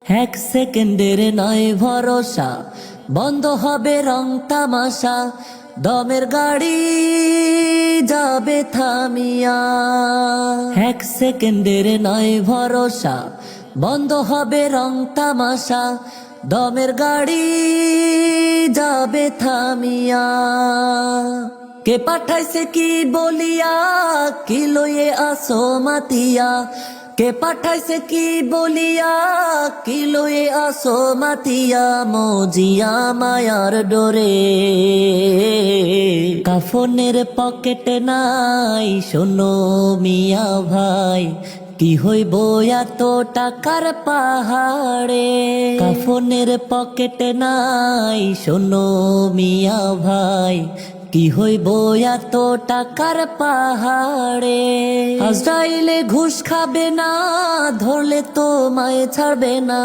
এক সেকেন্ডের নয় ভরসা, বন্ধ হবে রং তামাশা, দমের গাড়ি যাবে থামিয়া। এক সেকেন্ডের নয় ভরসা, বন্ধ হবে রং তামাশা, দমের গাড়ি যাবে থামিয়া। কে পাঠাইছে কি বলিয়া, কি লইয়ে আসো মাতিয়া, কে পাঠাইছে কি বলিয়া, কি লইয়ে আসো মাতিয়া, মজিয়া মায়ার ডোরে। কাফনের পকেটে নাই শোনো মিয়া ভাই, কি হইব এত টাকার পাহাড়ে। কাফনের পকেটে নাই শোনো মিয়া ভাই, কি হইব এত টাকার পাহাড়ে। আজরাইলে ঘুষ খাবে না, ধরলে তো মায়ে ছাড়বে না।